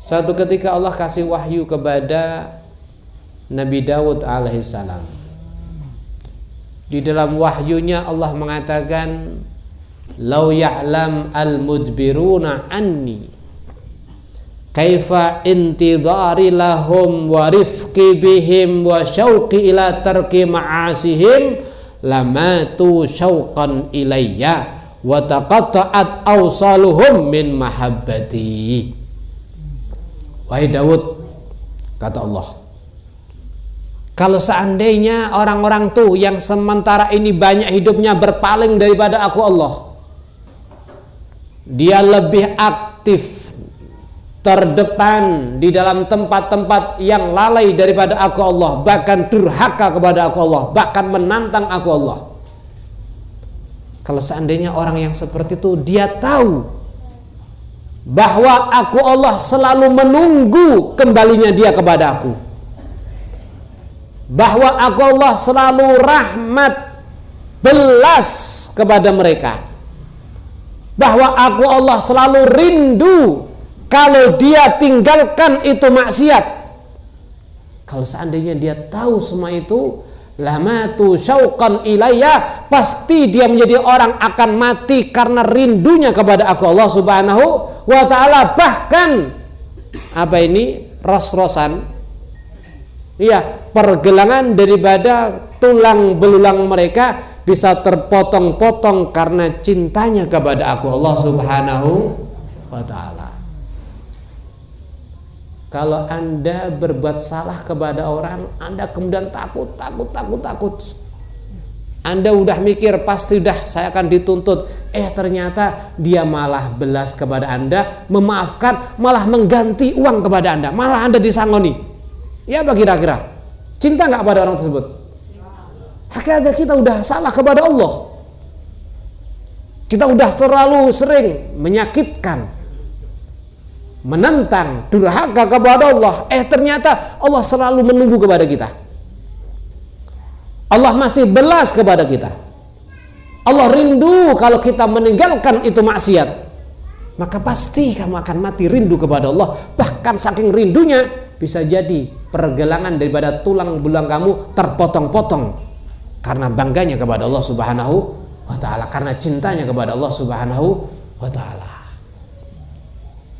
Suatu ketika Allah kasih wahyu kepada Nabi Daud alaihissalam. Di dalam wahyunya Allah mengatakan, "Lau ya'lam al-mudbiruna anni kaifa intidhari lahum wa rifqi bihim wa syauqi ila tarki ma'asihim lamatu syauqan ilayya wa taqatta'at awsaluhum min mahabbati." Wahai Daud, kata Allah, kalau seandainya orang-orang tuh yang sementara ini banyak hidupnya berpaling daripada aku Allah, dia lebih aktif terdepan di dalam tempat-tempat yang lalai daripada aku Allah, bahkan durhaka kepada aku Allah, bahkan menantang aku Allah. Kalau seandainya orang yang seperti itu dia tahu bahwa aku Allah selalu menunggu kembalinya dia kepada aku, bahwa aku Allah selalu rahmat belas kepada mereka, bahwa aku Allah selalu rindu kalau dia tinggalkan itu maksiat. Kalau seandainya dia tahu semua itu, lamatu syauqan ilayya, pasti dia menjadi orang akan mati karena rindunya kepada aku Allah Subhanahu wa ta'ala. Bahkan ros-rosan, iya, pergelangan daripada tulang belulang mereka bisa terpotong-potong karena cintanya kepada aku Allah Subhanahu wa ta'ala. Kalau Anda berbuat salah kepada orang, Anda kemudian takut. Anda udah mikir pasti saya akan dituntut. Ternyata dia malah belas kepada Anda, memaafkan, malah mengganti uang kepada Anda, malah Anda disangoni. Ya, apa kira-kira? Cinta nggak pada orang tersebut? Akhirnya kita udah salah kepada Allah. Kita udah terlalu sering menyakitkan, menentang, durhaka kepada Allah. Ternyata Allah selalu menunggu kepada kita. Allah masih belas kepada kita. Allah rindu kalau kita meninggalkan itu maksiat. Maka pasti kamu akan mati rindu kepada Allah. Bahkan saking rindunya, bisa jadi pergelangan daripada tulang belulang kamu terpotong-potong karena bangganya kepada Allah Subhanahu wa ta'ala, karena cintanya kepada Allah Subhanahu wa ta'ala.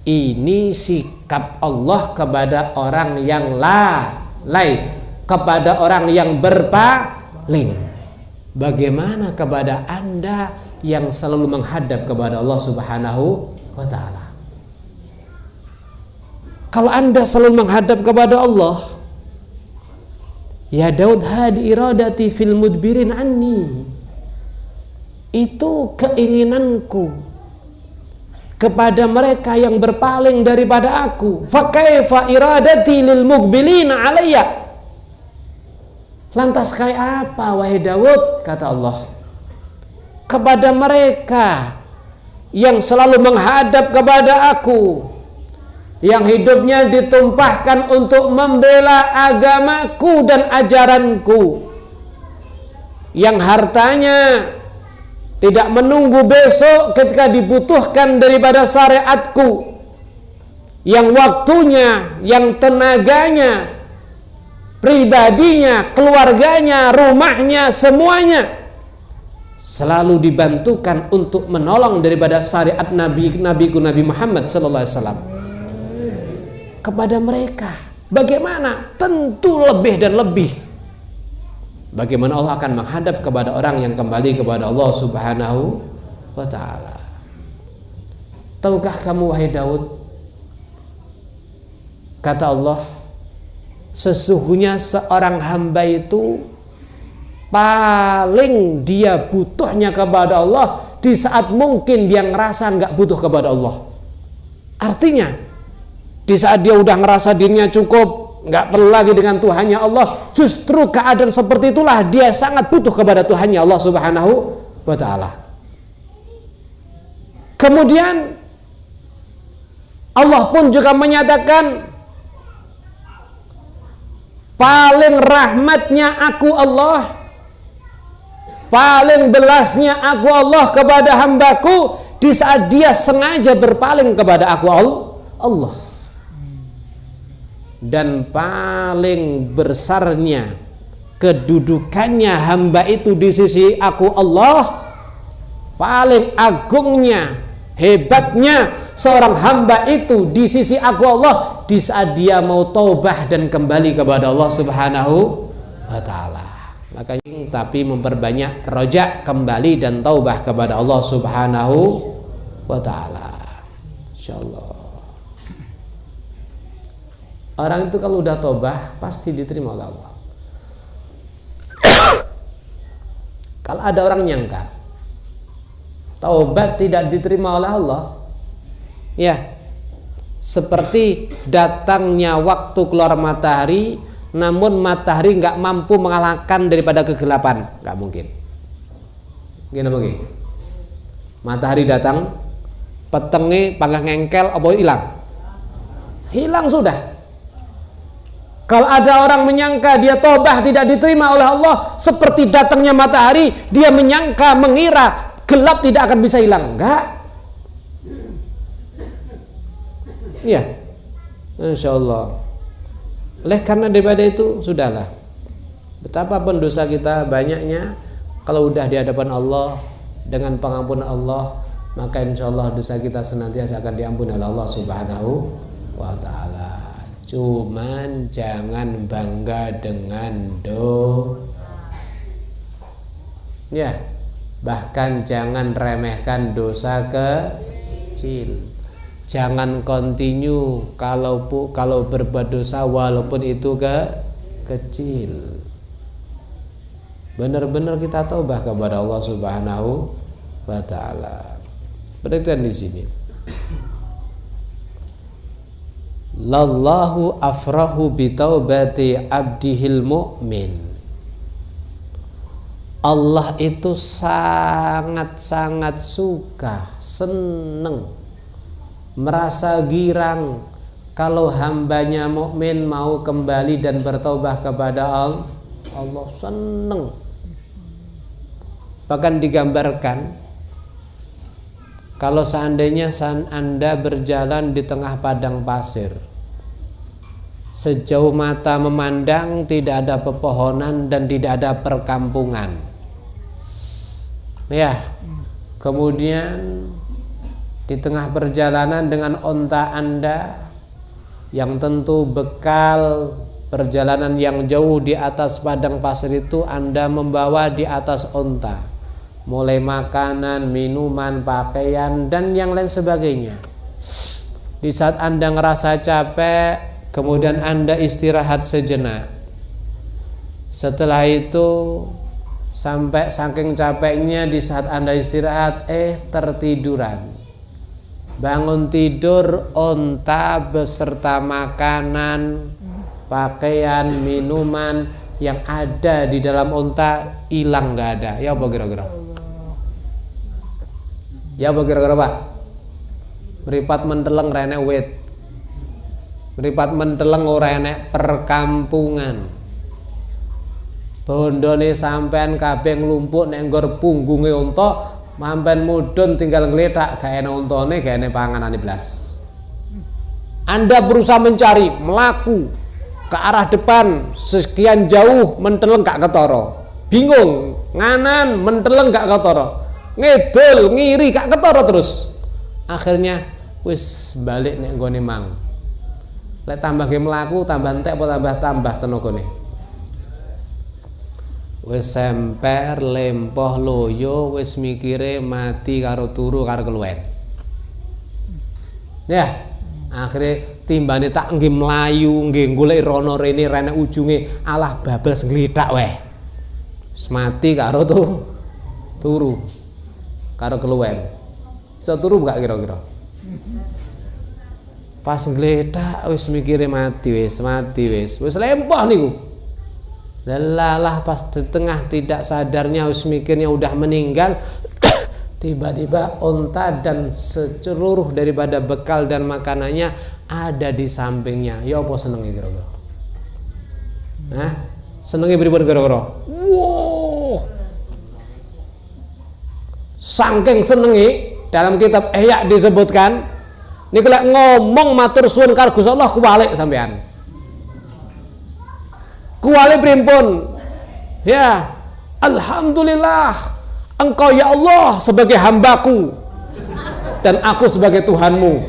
Ini sikap Allah kepada orang yang lalai, kepada orang yang berpaling. Bagaimana kepada Anda yang selalu menghadap kepada Allah Subhanahu wa ta'ala? Kalau Anda selalu menghadap kepada Allah, ya Daud hadi iradati fil mudbirin anni, itu keinginanku kepada mereka yang berpaling daripada aku. Fa kaifa iradati lil muqbilina alayya. Lantas kayak apa wahai Daud, kata Allah, kepada mereka yang selalu menghadap kepada aku, yang hidupnya ditumpahkan untuk membela agamaku dan ajaranku, yang hartanya tidak menunggu besok ketika dibutuhkan daripada syariatku, yang waktunya, yang tenaganya, pribadinya, keluarganya, rumahnya, semuanya selalu dibantukan untuk menolong daripada syariat Nabi Muhammad sallallahu alaihi wasallam. Kepada mereka bagaimana? Tentu lebih dan lebih. Bagaimana Allah akan menghadap kepada orang yang kembali kepada Allah Subhanahu wa ta'ala. Tahukah kamu wahai Daud, kata Allah, sesungguhnya seorang hamba itu paling dia butuhnya kepada Allah di saat mungkin dia ngerasa nggak butuh kepada Allah. Artinya di saat dia udah ngerasa dirinya cukup, nggak perlu lagi dengan Tuhannya Allah, justru keadaan seperti itulah dia sangat butuh kepada Tuhannya Allah Subhanahu wa ta'ala. Kemudian Allah pun juga menyatakan, paling rahmatnya aku Allah, paling belasnya aku Allah kepada hambaku di saat dia sengaja berpaling kepada aku Allah. dan paling besarnya kedudukannya hamba itu di sisi aku Allah, paling agungnya, hebatnya seorang hamba itu di sisi aku Allah di saat dia mau taubah dan kembali kepada Allah Subhanahu wa taala. Makanya tapi memperbanyak rojak kembali dan taubah kepada Allah Subhanahu wa taala. Insyaallah. Orang itu kalau udah taubah pasti diterima oleh Allah. Kalau ada orang nyangka taubat tidak diterima oleh Allah, ya seperti datangnya waktu keluar matahari, namun matahari nggak mampu mengalahkan daripada kegelapan, nggak mungkin. Gimana mungkin? Matahari datang, petenge pangkah ngengkel, apa hilang? Hilang sudah. Kalau ada orang menyangka dia tobat tidak diterima oleh Allah, seperti datangnya matahari, dia menyangka, mengira gelap tidak akan bisa hilang. Enggak. Iya. Insya Allah. Oleh karena daripada itu, sudahlah. Betapa pendosa kita banyaknya, kalau udah di hadapan Allah dengan pengampunan Allah, maka insya Allah dosa kita senantiasa akan diampuni oleh Allah Subhanahu wa ta'ala. Cuman jangan bangga dengan ya, bahkan jangan remehkan dosa kecil. Jangan continue kalau berbuat dosa walaupun itu kecil. Benar-benar kita taubah kepada Allah Subhanahu wa taala. Perhatikan di sini. Lallahu afrahu bitaubati abdihil mu'min. Allah itu sangat-sangat suka, seneng, merasa girang kalau hambanya mukmin mau kembali dan bertaubah kepada Allah. Allah seneng. Bahkan digambarkan kalau seandainya Anda berjalan di tengah padang pasir, sejauh mata memandang tidak ada pepohonan dan tidak ada perkampungan. Ya, kemudian di tengah perjalanan dengan onta Anda yang tentu bekal perjalanan yang jauh di atas padang pasir itu Anda membawa di atas onta, mulai makanan, minuman, pakaian dan yang lain sebagainya. Di saat Anda ngerasa capek, kemudian Anda istirahat sejenak. Setelah itu sampai saking capeknya di saat Anda istirahat tertiduran. Bangun tidur, onta beserta makanan, pakaian, minuman yang ada di dalam onta hilang, nggak ada. Ya apa kira-kira? Ya apa kira-kira Pak? Meripat menteleng renek wit, meripat menteleng ora enek perkampungan. Bondone sampean kabeh nglumpuk nek nggur punggunge unta, mampen mudhun tinggal ngletak gak enek untane, gak enek panganane blas. Anda berusaha mencari, melaku ke arah depan sekian jauh menteleng gak ketara. Bingung, nganan menteleng gak ketara. Ngedol, ngiri gak ketara terus. Akhirnya wis balik nek nggone mang. Lek tambah ge mlaku tambah entek apa tambah tenagane. Wis semper lempoh loyo wis mikire mati karo turu karo keluwen. Ya, akhirnya timbane tak nggih mlayu nggih golek rono rene rene ujunge alah bablas nglithak weh. Wis mati karo turu karo keluwen. Iso turu gak kira-kira? Pas nglethak wis mikire mati wis lempoh niku. Lelalah pas di tengah tidak sadarnya wis mikirnya udah meninggal. Tiba-tiba onta dan seluruh daripada bekal dan makanannya ada di sampingnya. Ya apa senenge kira-kira? Hah? Senenge pripun kira-kira? Wow. Saking senenge dalam kitab Ihya disebutkan niku lek ngomong matur suwun karo Gusti Allah kuwalik sampean. kuali primpun. Ya, alhamdulillah engkau ya Allah sebagai hambaku dan aku sebagai Tuhanmu.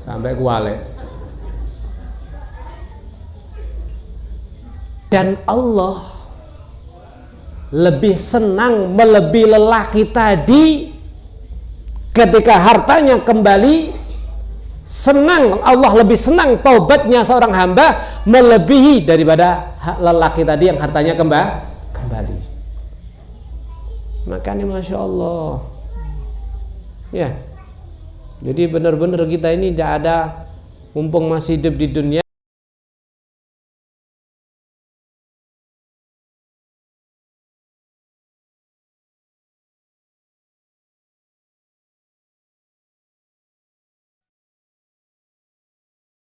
Sampai kuali. Dan Allah lebih senang melebihi lelaki tadi ketika hartanya kembali. Senang, Allah lebih senang taubatnya seorang hamba melebihi daripada lelaki tadi yang hartanya kembali. Makanya Masya Allah ya, jadi benar-benar kita ini tidak ada, mumpung masih hidup di dunia